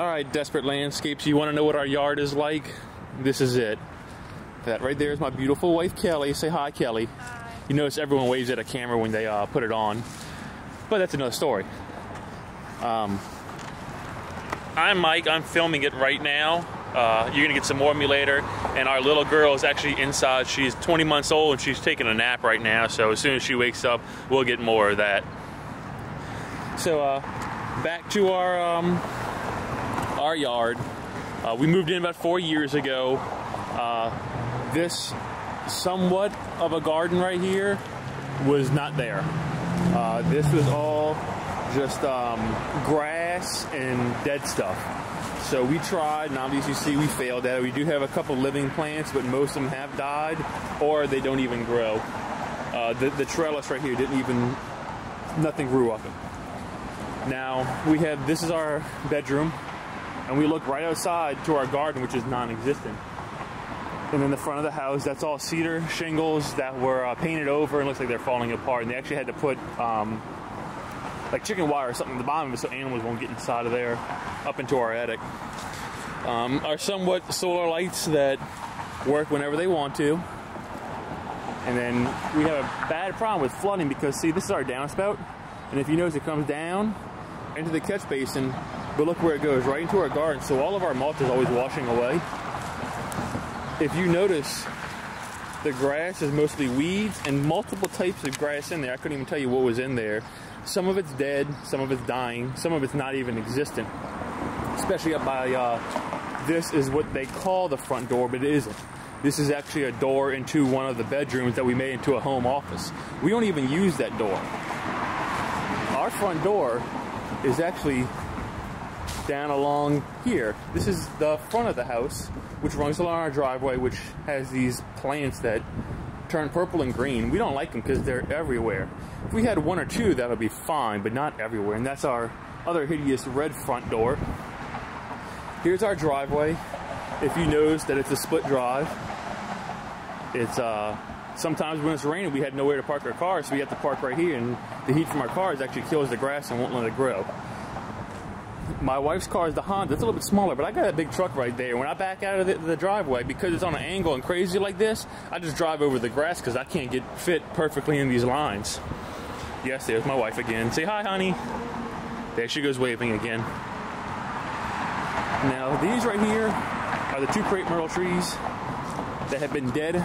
Alright, Desperate Landscapes, you want to know what our yard is like? This is it. That right there is my beautiful wife, Kelly. Say hi, Kelly. Hi. You notice everyone waves at a camera when they put it on. But that's another story. I'm Mike. I'm filming it right now. You're going to get some more of me later. And our little girl is actually inside. She's 20 months old and she's taking a nap right now. So as soon as she wakes up, we'll get more of that. So back to our yard. We moved in about 4 years ago. This somewhat of a garden right here was not there. This was all just grass and dead stuff. So we tried, and obviously you see we failed at it. We do have a couple living plants, but most of them have died, or they don't even grow. The trellis right here didn't even, nothing grew up. Now we have, this is our bedroom, and we look right outside to our garden, which is non-existent. And in the front of the house, that's all cedar shingles that were painted over and looks like they're falling apart. And they actually had to put like chicken wire or something at the bottom of it so animals won't get inside of there, up into our attic. Our somewhat solar lights that work whenever they want to. And then we have a bad problem with flooding because, see, this is our downspout. And if you notice, it comes down into the catch basin, but look where it goes, right into our garden. So all of our mulch is always washing away. If you notice, the grass is mostly weeds and multiple types of grass in there. I couldn't even tell you what was in there. Some of it's dead, some of it's dying, some of it's not even existent. Especially up by, this is what they call the front door, but it isn't. This is actually a door into one of the bedrooms that we made into a home office. We don't even use that door. Our front door is actually down along here. This is the front of the house, which runs along our driveway, which has these plants that turn purple and green. We don't like them because they're everywhere. If we had one or two, that would be fine, but not everywhere. And that's our other hideous red front door. Here's our driveway. If you notice that it's a split drive, it's sometimes when it's raining, we had nowhere to park our cars, so we have to park right here, and the heat from our cars actually kills the grass and won't let it grow. My wife's car is the Honda. It's a little bit smaller, but I got a big truck right there. When I back out of the driveway, because it's on an angle and crazy like this, I just drive over the grass because I can't get fit perfectly in these lines. Yes, there's my wife again. Say hi, honey. There she goes waving again. Now, these right here are the 2 crepe myrtle trees that have been dead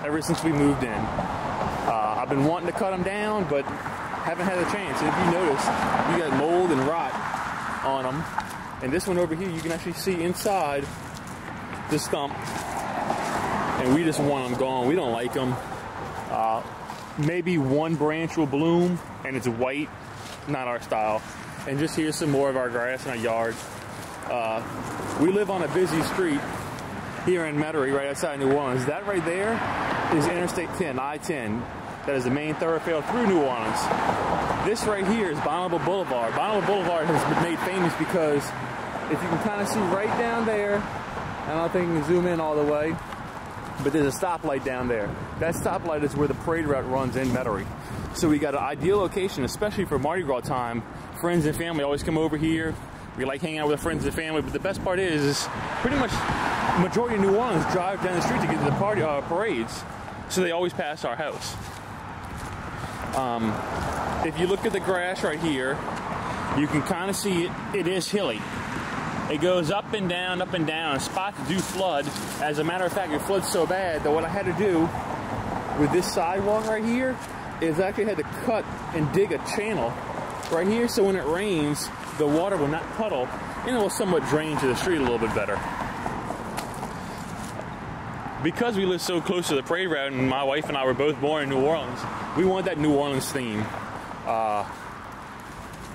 ever since we moved in. I've been wanting to cut them down, but haven't had a chance. And if you notice, you got mold and rot on them. And this one over here, you can actually see inside the stump. And we just want them gone. We don't like them. Maybe one branch will bloom, and it's white. Not our style. And just here's some more of our grass in our yard. We live on a busy street here in Metairie, right outside New Orleans. That right there is Interstate 10, I-10. That is the main thoroughfare through New Orleans. This right here is Bonneville Boulevard. Bonneville Boulevard has been made famous because if you can kind of see right down there, I don't think you can zoom in all the way, but there's a stoplight down there. That stoplight is where the parade route runs in Metairie. So we got an ideal location, especially for Mardi Gras time. Friends and family always come over here. We like hanging out with our friends and family, but the best part is pretty much majority of New Orleans drive down the street to get to the parades, so they always pass our house. If you look at the grass right here, you can kind of see it. It is hilly. It goes up and down, and spots do flood. As a matter of fact, it floods so bad that what I had to do with this sidewalk right here is I actually had to cut and dig a channel right here, so when it rains, the water will not puddle, and it will somewhat drain to the street a little bit better. Because we live so close to the parade route, and my wife and I were both born in New Orleans, we want that New Orleans theme.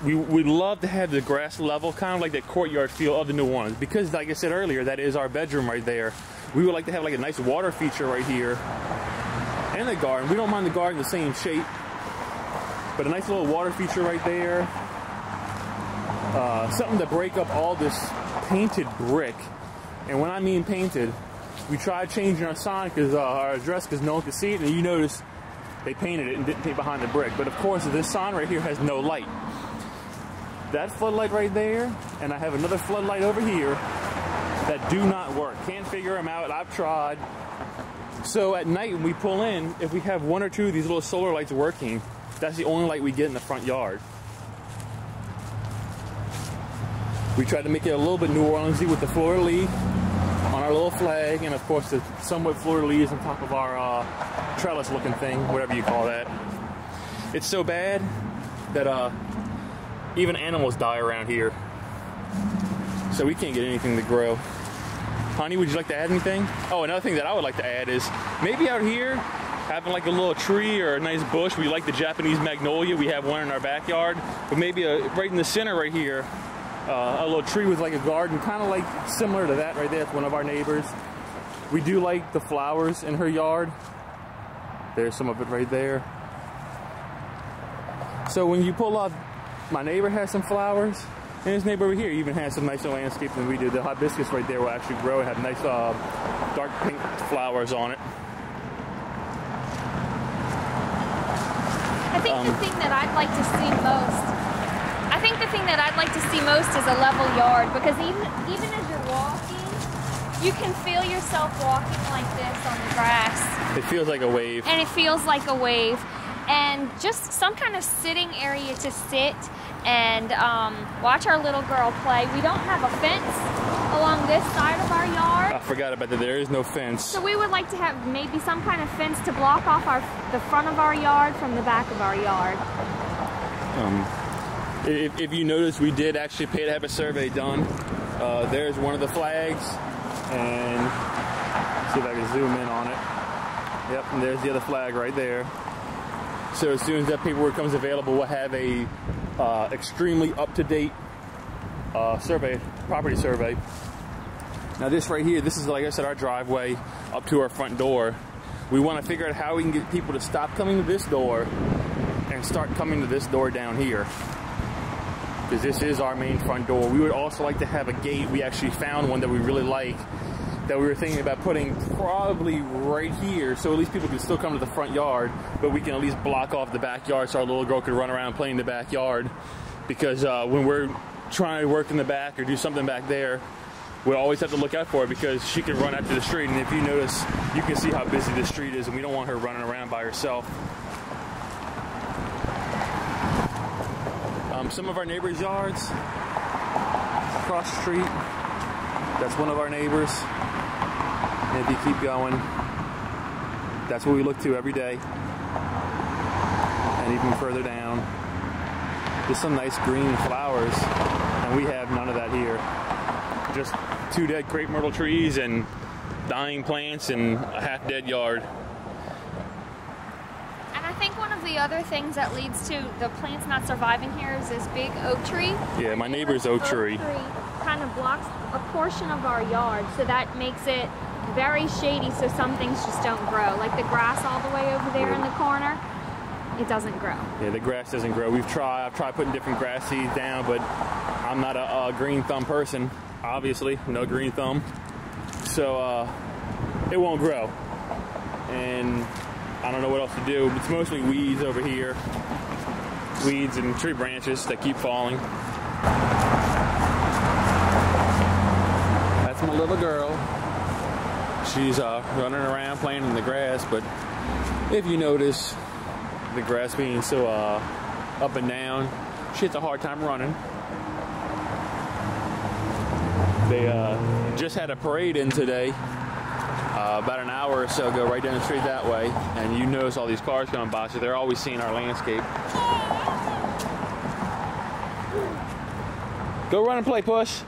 We'd love to have the grass level, kind of like that courtyard feel of the New Orleans, because like I said earlier, that is our bedroom right there. We would like to have like a nice water feature right here, and the garden. We don't mind the garden the same shape, but a nice little water feature right there. Something to break up all this painted brick. And when I mean painted, we tried changing our sign, because our address, because no one could see it, and you notice they painted it and didn't paint behind the brick. But of course, this sign right here has no light. that floodlight right there, and I have another floodlight over here that do not work. Can't figure them out. I've tried. So at night when we pull in, if we have one or two of these little solar lights working, that's the only light we get in the front yard. We tried to make it a little bit New Orleans-y with the fleur-de-lis on our little flag, and of course the somewhat fleur-de-lis on top of our trellis looking thing, whatever you call that. It's so bad that even animals die around here. So we can't get anything to grow. Honey, would you like to add anything? Oh, another thing that I would like to add is maybe out here having like a little tree or a nice bush. We like the Japanese magnolia. We have one in our backyard, but maybe right in the center right here, a little tree with like a garden, kind of like similar to that right there. It's one of our neighbors. We do like the flowers in her yard. There's some of it right there. So when you pull up, my neighbor has some flowers, and his neighbor over here even has some nicer landscape than we do. The hibiscus right there will actually grow and have nice dark pink flowers on it. I think the thing that I'd like to see most is a level yard, because even as you're walking, you can feel yourself walking like this on the grass. It feels like a wave. And it feels like a wave. And just some kind of sitting area to sit and watch our little girl play. We don't have a fence along this side of our yard. I forgot about that. There is no fence. So we would like to have maybe some kind of fence to block off the front of our yard from the back of our yard. If you notice, we did actually pay to have a survey done. There's one of the flags, and see if I can zoom in on it. Yep, and there's the other flag right there. So as soon as that paperwork comes available, we'll have a extremely up-to-date property survey. Now this right here, this is, like I said, our driveway up to our front door. We want to figure out how we can get people to stop coming to this door and start coming to this door down here, because this is our main front door. We would also like to have a gate. We actually found one that we really like, that we were thinking about putting probably right here, so at least people can still come to the front yard, but we can at least block off the backyard so our little girl could run around and play in the backyard. Because when we're trying to work in the back or do something back there, we always have to look out for her, because she can run out to the street, and if you notice, you can see how busy the street is, and we don't want her running around by herself. Some of our neighbors' yards across the street, that's one of our neighbors. And if you keep going, that's what we look to every day. And even further down, there's some nice green flowers, and we have none of that here. Just 2 dead crepe myrtle trees and dying plants and a half-dead yard. And I think one of the other things that leads to the plants not surviving here is this big oak tree. Yeah, my neighbor's oak tree kind of blocks a portion of our yard, so that makes it very shady, so some things just don't grow. Like the grass all the way over there in the corner, it doesn't grow. Yeah, the grass doesn't grow. I've tried putting different grass seeds down, but I'm not a green thumb person, obviously, no green thumb. So it won't grow. And I don't know what else to do. It's mostly weeds over here. Weeds and tree branches that keep falling. That's my little girl. She's running around playing in the grass, but if you notice the grass being so up and down, she has a hard time running. They just had a parade in today, about an hour or so ago, right down the street that way, and you notice all these cars going by, so they're always seeing our landscape. Go run and play, push.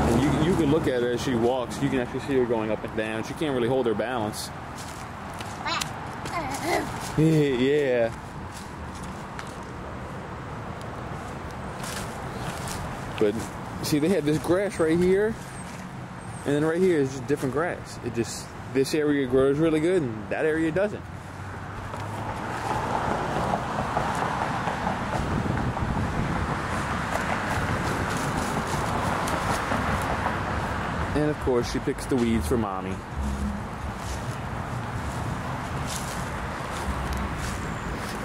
And you can look at her as she walks. You can actually see her going up and down. She can't really hold her balance. Yeah. But see, they had this grass right here, and then right here is just different grass. This area grows really good, and that area doesn't. And of course, she picks the weeds for mommy.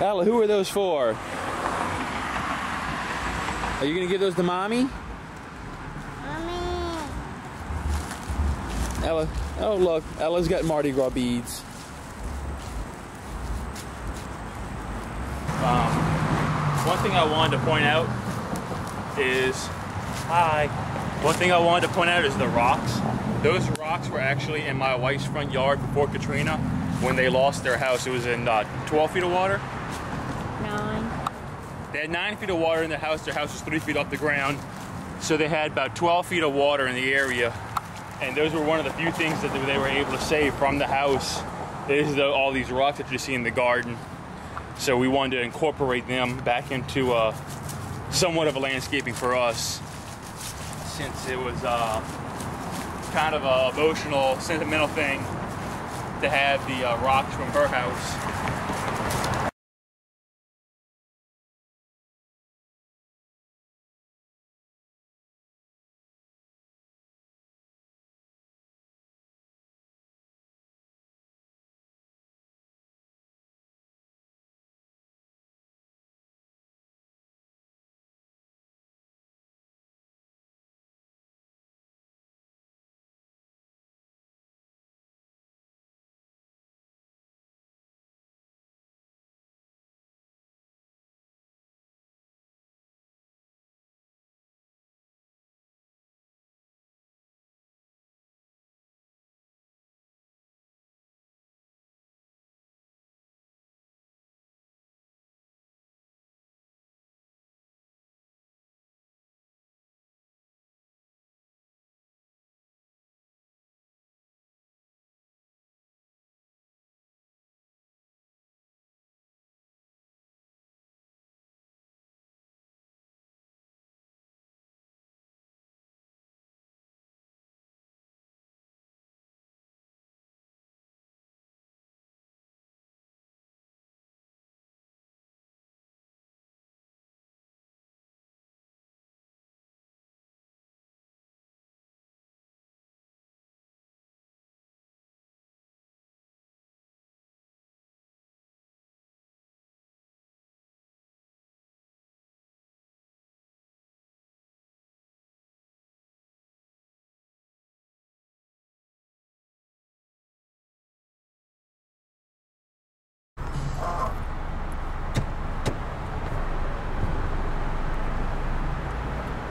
Ella, who are those for? Are you gonna give those to Mommy? Mommy. Ella, oh look, Ella's got Mardi Gras beads. One thing I wanted to point out is, One thing I wanted to point out is the rocks. Those rocks were actually in my wife's front yard before Katrina when they lost their house. It was in 12 feet of water. 9. They had 9 feet of water in their house. Their house was 3 feet off the ground. So they had about 12 feet of water in the area. And those were one of the few things that they were able to save from the house. Is all these rocks that you see in the garden. So we wanted to incorporate them back into somewhat of a landscaping for us, since it was kind of an emotional, sentimental thing to have the rocks from her house.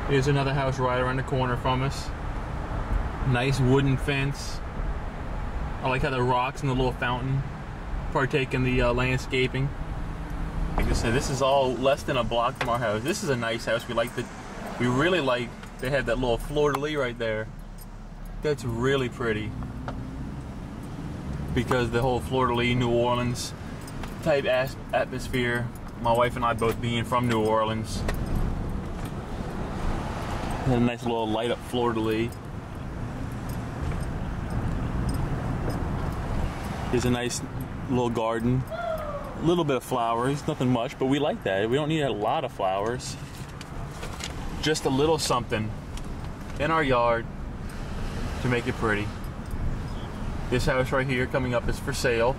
Here's another house right around the corner from us. Nice wooden fence. I like how the rocks and the little fountain partake in the landscaping. Like I said, this is all less than a block from our house. This is a nice house. We really like, they have that little fleur-de-lis right there. That's really pretty. Because the whole fleur-de-lis, New Orleans type atmosphere. My wife and I both being from New Orleans. And a nice little light up fleur-de-lis. Here's a nice little garden. A little bit of flowers, nothing much, but we like that. We don't need a lot of flowers. Just a little something in our yard to make it pretty. This house right here coming up is for sale.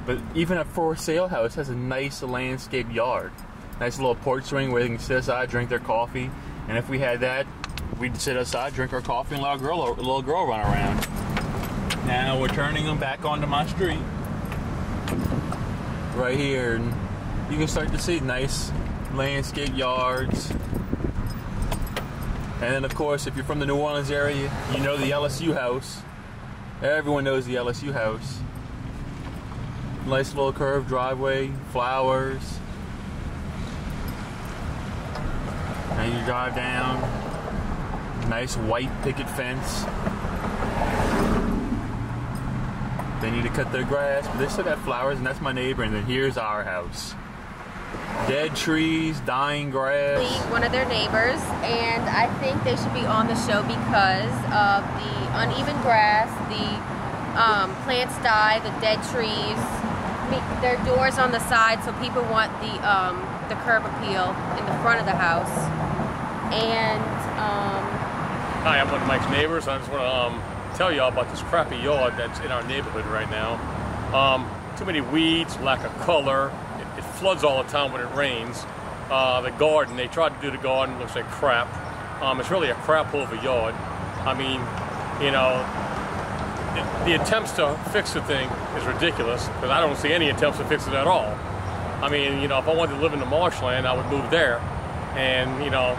But even a for sale house has a nice landscape yard. Nice little porch swing where they can sit outside, drink their coffee. And if we had that, we'd sit outside, drink our coffee, and let a little girl run around. Now we're turning them back onto my street. Right here. And you can start to see nice landscape yards. And then of course, if you're from the New Orleans area, you know the LSU house. Everyone knows the LSU house. Nice little curved driveway, flowers. And you drive down, nice white picket fence. They need to cut their grass, but they still got flowers, and that's my neighbor, and then here's our house. Dead trees, dying grass. One of their neighbors, and I think they should be on the show because of the uneven grass, the plants die, the dead trees. Their doors on the side, so people want the curb appeal in the front of the house. And hi, I'm one of Mike's neighbors. I just want to tell y'all about this crappy yard that's in our neighborhood right now. Too many weeds, lack of color. It floods all the time when it rains. The garden, they tried to do the garden, looks like crap. It's really a crap hole of a yard. I mean, you know, the attempts to fix the thing is ridiculous, because I don't see any attempts to fix it at all. I mean, you know, if I wanted to live in the marshland, I would move there. And, you know,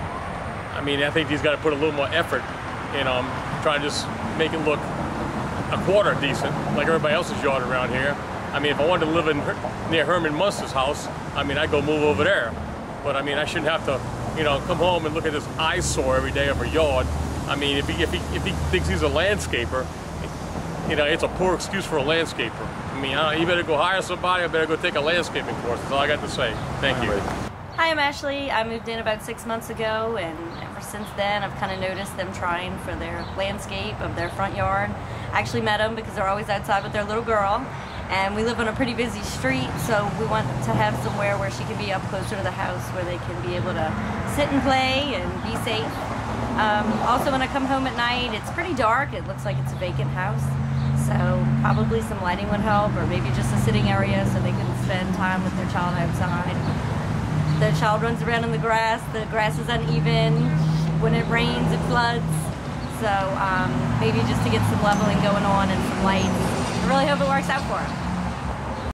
I mean, I think he's got to put a little more effort in trying to just make it look a quarter decent, like everybody else's yard around here. I mean, if I wanted to live near Herman Munster's house, I mean, I'd go move over there. But I mean, I shouldn't have to, you know, come home and look at this eyesore every day of a yard. I mean, if he thinks he's a landscaper, you know, it's a poor excuse for a landscaper. I mean, you better go hire somebody, or better go take a landscaping course. That's all I got to say. Thank you. Hi, I'm Ashley. I moved in about 6 months ago, and ever since then I've kind of noticed them trying for their landscape of their front yard. I actually met them because they're always outside with their little girl, and we live on a pretty busy street, so we want to have somewhere where she can be up closer to the house where they can be able to sit and play and be safe. Also, when I come home at night, it's pretty dark. It looks like it's a vacant house, so probably some lighting would help, or maybe just a sitting area so they can spend time with their child outside. The child runs around in the grass is uneven, when it rains it floods, so maybe just to get some leveling going on and some lights. I really hope it works out for them.